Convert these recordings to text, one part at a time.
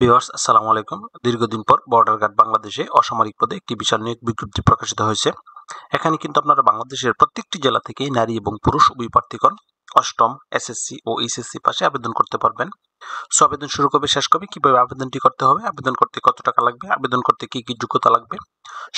Viewers আসসালামু আলাইকুম। দীর্ঘদিন পর বর্ডার গার্ড বাংলাদেশে অসামরিক পদে একটি বিশাল নিয়োগ বিজ্ঞপ্তি প্রকাশিত হয়েছে। এখানে কিন্তু আপনারা বাংলাদেশের প্রত্যেকটি জেলা থেকে নারী এবং পুরুষ উভয় প্রার্থীগণ অষ্টম, এসএসসি ও এইচএসসি পাশে আবেদন করতে পারবেন। সো আবেদন শুরু কবে শেষ কবে, কিভাবে আবেদনটি করতে হবে, আবেদন করতে কত টাকা লাগবে, আবেদন করতে কি কি যোগ্যতা লাগবে,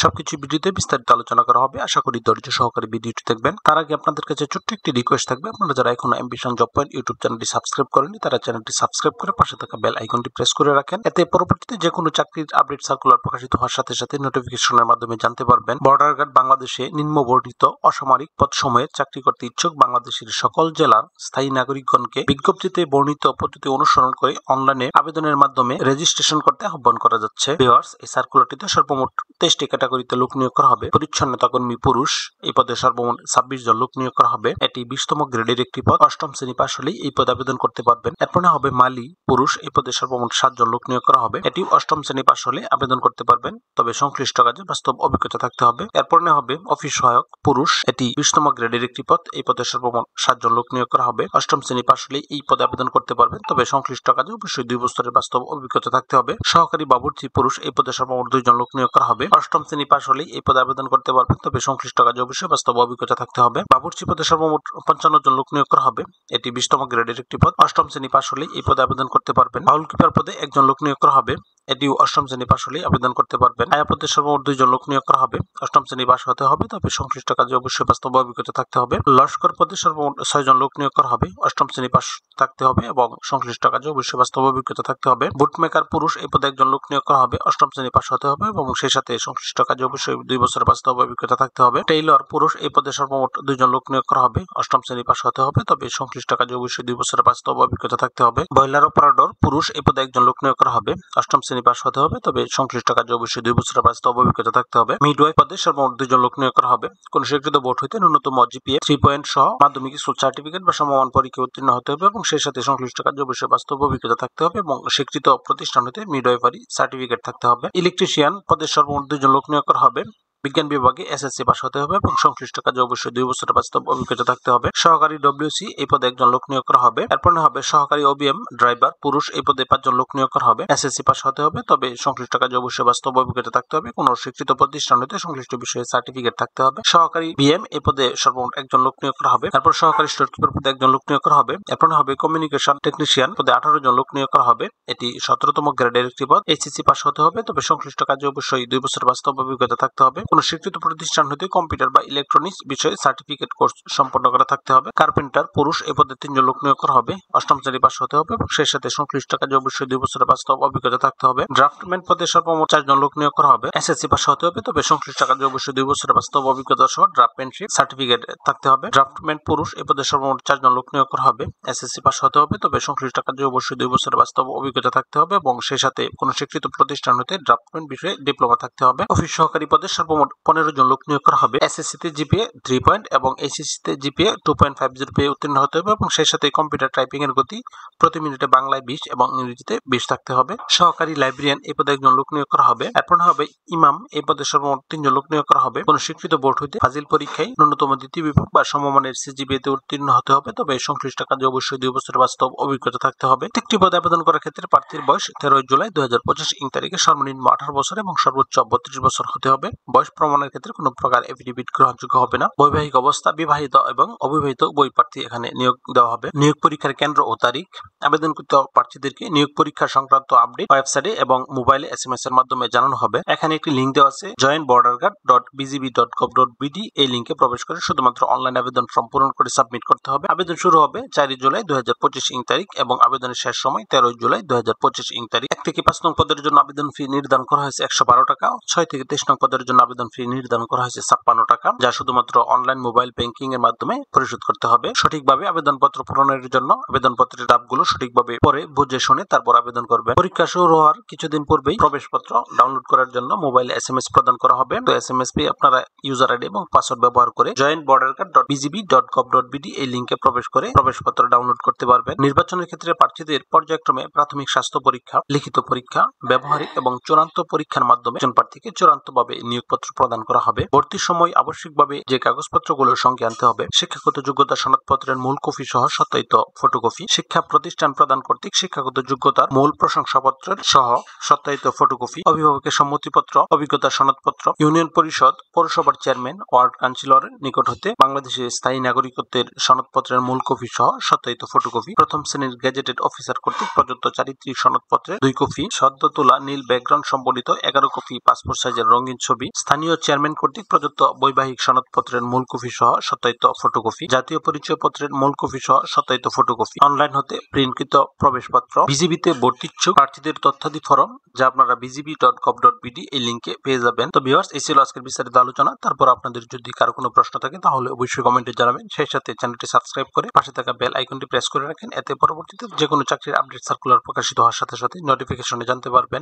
সবকিছু ভিডিওতে বিস্তারিত আলোচনা করা হবে। আশা করি ধৈর্য সহকারে ভিডিওটি দেখবেন। তার আগে আপনাদের কাছে ছোট্ট একটি রিকোয়েস্ট থাকবে, আপনারা যারা এখনো অ্যাম্বিশন জব পয়েন্ট ইউটিউব চ্যানেলটি সাবস্ক্রাইব করেনি তারা চ্যানেলটি সাবস্ক্রাইব করে পাশে থাকা বেল আইকনটি প্রেস করে রাখেন। এতে পরবর্তীতে যে কোনো চাকরির আপডেট সার্কুলার প্রকাশিত হওয়ার সাথে সাথে নোটিফিকেশনের মাধ্যমে জানতে পারবেন। বর্ডার গার্ড বাংলাদেশে নিম্নবর্ণিত অসামরিক পদ সময়ে চাকরি করতে ইচ্ছুক বাংলাদেশের সকল জেলার স্থায়ী নাগরিকগণকে বিজ্ঞপ্তিতে বর্ণিত পদ্ধতি অনুসরণ করে অনলাইনে আবেদনের মাধ্যমে রেজিস্ট্রেশন করতে আহ্বান করা যাচ্ছে। ভিউয়ার্স, এই সার্কুলারটিতে সর্বমোট 23টি ক্যাটাগরিতে লোক নিয়োগ করা হবে। পরিচ্ছন্নতা কর্মী পুরুষ, এই পদে সর্বমোট 26 জন লোক নিয়োগ করা হবে। এটি 20তম গ্রেডের একটি পদ। অষ্টম শ্রেণী পাশ হলেই এই পদে আবেদন করতে পারবেন। এরপরে হবে মালি পুরুষ, এই পদে সর্বমোট 7 জন লোক নিয়োগ করা হবে। এটি অষ্টম শ্রেণী পাশ হলে আবেদন করতে পারবেন, তবে সংশ্লিষ্ট কাজে বাস্তব অভিজ্ঞতা থাকতে হবে। এরপরে হবে অফিস সহায়ক পুরুষ, এটি 20তম গ্রেডের একটি পদ। এই পদে সর্বমোট 7 জন লোক নিয়োগ করা হবে। অষ্টম শ্রেণী পাশ হলেই এই পদে আবেদন করতে পারবেন, তবে সংশ্লিষ্ট কাজে অবশ্যই 2 বছরের বাস্তব অভিজ্ঞতা থাকতে হবে। সহকারী বাবুর্চি পুরুষ, এই পদে সর্বমোট 2 জন লোক নিয়োগ করা হবে। অষ্টম শ্রেণী পাশ হলেই এই পদে আবেদন করতে পারবেন, তবে সংশ্লিষ্ট কাজে অবশ্যই বাস্তব অভিজ্ঞতা থাকতে হবে। বাবুর্চি পদে সর্বমোট 55 জন লোক নিয়োগ করা হবে। এটি 20তম গ্রেডের একটি পদ। অষ্টম শ্রেণী পাশ হলেই এই পদে আবেদন করতে পারবেন। হাউল কিপার পদে 1 জন লোক নিয়োগ করা হবে। এটিও অষ্টম শ্রেণী পাশ হলেই আবেদন করতে পারবেন। আয়া পদে সর্বমোট 2 জন লোক নিয়োগ করা হবে। অষ্টম শ্রেণী পাশ হতে হবে, তবে সংশ্লিষ্ট কাজে অবশ্যই বাস্তব অভিজ্ঞতা থাকতে হবে। লস্কর পদে সর্বমোট 6 জন লোক নিয়োগ করা হবে। অষ্টম শ্রেণী পাশ থাকতে হবে এবং সংশ্লিষ্ট কাজে অবশ্যই বাস্তব অভিজ্ঞতা থাকতে হবে। বুট মেকার পুরুষ, এই পদে 1 জন লোক নিয়োগ করা হবে। অষ্টম শ্রেণী পাশ হতে হবে এবং সেই সাথে সংশ্লিষ্ট কাজে অবশ্যই 2 বছরের বাস্তব অভিজ্ঞতা থাকতে হবে। টেইলর পুরুষ, এই পদে সর্বমোট 2 জন লোক নিয়োগ করা হবে। অষ্টম শ্রেণী পাশ হতে হবে, তবে সংশ্লিষ্ট কাজে অবশ্যই 2 বছরের বাস্তব অভিজ্ঞতা থাকতে হবে। বয়লার অপারেটর পুরুষ, এই পদে 1 জন লোক নিয়োগ করা হবে। অষ্টম শ্রেণী পাশ হতে হবে, তবে সংশ্লিষ্ট কাজে অবশ্যই 2 বছরের বাস্তব অভিজ্ঞতা থাকতে হবে। মিডওয়াইফ পদে সর্বমোট 2 জন লোক নিয়োগ করা হবে। কোন স্বীকৃত বোর্ড হইতে ন্যূনতম জিপিএ 3 পয়েন্ট সহ মাধ্যমিক স্কুল সার্টিফিকেট বা সমমান পরীক্ষায় উত্তীর্ণ হতে হবে এবং সেই সাথে সংশ্লিষ্ট কাজে অবশ্যই বাস্তব অভিজ্ঞতা থাকতে হবে এবং স্বীকৃত প্রতিষ্ঠান হইতে মিডওয়াইফারি সার্টিফিকেট থাকতে হবে। ইলেকট্রিশিয়ান পদে সর্বমোট 2 জন লোক নিয়োগ করা হবে। বিজ্ঞান বিভাগে এসএসসি পাস হতে হবে এবং সংশ্লিষ্ট কাজে অবশ্যই 2 বছরের বাস্তব অভিজ্ঞতা থাকতে হবে। সহকারী ডব্লিউসি, এই পদে 1 জন লোক নিয়োগ করা হবে। এরপর হবে সহকারী ওবিএম ড্রাইভার পুরুষ, এই পদে 5 জন লোক নিয়োগ করা হবে। এসএসসি পাস হতে হবে, তবে সংশ্লিষ্ট কাজে অবশ্যই বাস্তব অভিজ্ঞতা থাকতে হবে। কোন স্বীকৃত প্রতিষ্ঠান হতে সংশ্লিষ্ট বিষয়ে সার্টিফিকেট থাকতে হবে। সহকারী বিএম, এই পদে সর্বমোট 1 জন লোক নিয়োগ করা হবে। তারপর সহকারী স্টোর কিপার পদে 1 জন লোক নিয়োগ করা হবে। এরপর হবে কমিউনিকেশন টেকনিশিয়ান পদে 18 জন লোক নিয়োগ করা হবে। এটি 17তম গ্রেডের একটি পদ। এইচএসসি পাস হতে হবে, তবে সংশ্লিষ্ট কাজে অবশ্যই 2 বছরের বাস্তব অভিজ্ঞতা থাকতে হবে। কোন স্বীকৃত প্রতিষ্ঠান হতে কম্পিউটার বা ইলেকট্রনিক্স বিষয়ে সার্টিফিকেট কোর্স সম্পন্ন করা থাকতে হবে। কার্পেন্টার পুরুষ, এই পদে 3 জন লোক নিয়োগ করা হবে। অষ্টম শ্রেণী পাস হতে হবে এবং সেই সাথে সংশ্লিষ্ট কাজে অবশ্যই 2 বছরের বাস্তব অভিজ্ঞতা থাকতে হবে। ড্রাফটম্যান পদে সর্বমোট 4 জন লোক নিয়োগ করা হবে। এসএসসি পাস হতে হবে, তবে সংশ্লিষ্ট কাজে অবশ্যই 2 বছরের বাস্তব অভিজ্ঞতা সহ ড্রাফটম্যানশিপ সার্টিফিকেট থাকতে হবে। ড্রাফটম্যান পুরুষ, এই পদে সর্বমোট 4 জন লোক নিয়োগ করা হবে। এসএসসি পাস হতে হবে, তবে সংশ্লিষ্ট কাজে অবশ্যই 2 বছরের বাস্তব অভিজ্ঞতা থাকতে হবে এবং সেই সাথে কোন স্বীকৃত প্রতিষ্ঠান হতে ড্রাফটম্যান বিষয়ে ডিপ্লোমা থাকতে হবে। অফিস সহকারী পদে সর্বমোট 15 জন লোক নিয়োগ করা হবে। এসএসসিতে জিপিএ 3 পয়েন্ট এবং এইচএসসিতে জিপিএ 2.50 পেয়ে উত্তীর্ণ হতে হবে এবং সেই সাথে কম্পিউটার টাইপিং এর গতি প্রতি মিনিটে বাংলায় 20 এবং ইংরেজিতে 20 থাকতে হবে। সহকারী লাইব্রেরিয়ান, এই পদে 1 জন লোক নিয়োগ করা হবে। এরপর হবে ইমাম, এই পদে সর্বমোট 3 জন লোক নিয়োগ করা হবে। কোন স্বীকৃত বোর্ড হইতে ফাজিল পরীক্ষায় ন্যূনতম দ্বিতীয় বিভাগ বা সমমানের সিজিপিএ তে উত্তীর্ণ হতে হবে, তবে সংশ্লিষ্ট কাজে অবশ্যই 2 বছরের বাস্তব অভিজ্ঞতা থাকতে হবে। প্রত্যেকটি পদে আবেদন করার ক্ষেত্রে প্রার্থীর বয়স 13 জুলাই 2025 ইং তারিখে সর্বনিম্ন 18 বছর এবং সর্বোচ্চ 32 বছর হতে হবে। বয়স প্রমাণের ক্ষেত্রে কোনো প্রকার এফিডেভিট গ্রহণযোগ্য হবে না। বৈবাহিক অবস্থা বিবাহিত এবং অবিবাহিত উভয় প্রার্থী এখানে নিয়োগ দেওয়া হবে। নিয়োগ পরীক্ষার কেন্দ্র ও তারিখ, আবেদনকৃত প্রার্থীদেরকে নিয়োগ পরীক্ষা সংক্রান্ত আপডেট ওয়েবসাইটে এবং মোবাইলে এসএমএস এর মাধ্যমে জানানো হবে। এখানে একটি লিংক দেওয়া আছে joinborderguard.bgb.gov.bd, এই লিংকে প্রবেশ করে শুধুমাত্র অনলাইন আবেদন ফর্ম পূরণ করে সাবমিট করতে হবে। আবেদন শুরু হবে 4 জুলাই 2025 ইং তারিখ এবং আবেদনের শেষ সময় 13 জুলাই 2025 ইং তারিখ। 1 থেকে 5 নং পদের জন্য আবেদন ফি নির্ধারণ করা হয়েছে 112 টাকা। 6 থেকে 23 নং পদের জন্য আবেদন ফি নির্ধারণ করা হয়েছে 56 টাকা, যা শুধুমাত্র অনলাইন মোবাইল ব্যাংকিং এর মাধ্যমে পরিশোধ করতে হবে। সঠিকভাবে আবেদনপত্র পূরণের জন্য আবেদনপত্রের ধাপগুলো সঠিকভাবে পড়ে বুঝে শুনে তারপর আবেদন করবেন। পরীক্ষা শুরু হওয়ার কিছুদিন পূর্বেই প্রবেশপত্র ডাউনলোড করার জন্য মোবাইলে এসএমএস প্রদান করা হবে। তো এসএমএস পে আপনারা ইউজার আইডি এবং পাসওয়ার্ড ব্যবহার করে joinborderguard.bgb.gov.bd, এই লিংকে প্রবেশ করে প্রবেশপত্র ডাউনলোড করতে পারবেন। নির্বাচনের ক্ষেত্রে প্রার্থীদের পর্যায়ক্রমে প্রাথমিক স্বাস্থ্য পরীক্ষা, লিখিত পরীক্ষা, ব্যবহারিক এবং চূড়ান্ত পরীক্ষার মাধ্যমে একজন প্রার্থীকে চূড়ান্তভাবে নিয়োগপত্র প্রদান করা হবে। ভর্তির সময় আবশ্যিকভাবে যে কাগজপত্রগুলোর সঙ্গে আনতে হবে: শিক্ষাগত যোগ্যতা সনদপত্রের মূল কপি সহ সত্যায়িত ফটোকপি, শিক্ষা প্রতিষ্ঠান প্রদান কর্তৃক শিক্ষাগত যোগ্যতার মূল প্রশংসাপত্রের সহ সত্যায়িত ফটোকপি, অভিভাবকের সম্মতিপত্র, অভিজ্ঞতা সনদপত্র, ইউনিয়ন পরিষদ, পৌরসভার চেয়ারম্যান, ওয়ার্ড কাউন্সিলরের নিকট হতে বাংলাদেশের স্থায়ী নাগরিকত্বের সনদপত্রের মূল কপি সহ সত্যায়িত ফটোকপি, প্রথম শ্রেণীর গেজেটেড অফিসার কর্তৃক প্রদত্ত চারিত্রিক সনদপত্রের 2 কপি, সদ্য তোলা নীল ব্যাকগ্রাউন্ড সম্বলিত 11 কপি পাসপোর্ট সাইজের রঙিন ছবি, স্থানীয় চেয়ারম্যান কর্তৃক প্রদত্ত বৈবাহিক সনদপত্রের মূল কপি সহ সত্যায়িত ফটোকপি, জাতীয় পরিচয়পত্রের মূল কপি সহ সত্যায়িত ফটোকপি, অনলাইন হতে প্রিন্টকৃত প্রবেশপত্র, বিজিবিতে ভর্তি ইচ্ছুক প্রার্থীদের তথ্যাদি ফরম, যা আপনারা bgb.gov.bd এই লিংকে পেয়ে যাবেন। তো ভিউয়ার্স, এই ছিল আজকের বিস্তারিত আলোচনা। তারপর আপনাদের যদি কারো কোনো প্রশ্ন থাকে তাহলে অবশ্যই কমেন্টে জানাবেন। সেই সাথে চ্যানেলটি সাবস্ক্রাইব করে পাশে থাকা বেল আইকনটি প্রেস করে রাখেন, এতে পরবর্তীতে যে কোনো চাকরির আপডেট সার্কুলার প্রকাশিত হওয়ার সাথে সাথে নোটিফিকেশনে জানতে পারবেন।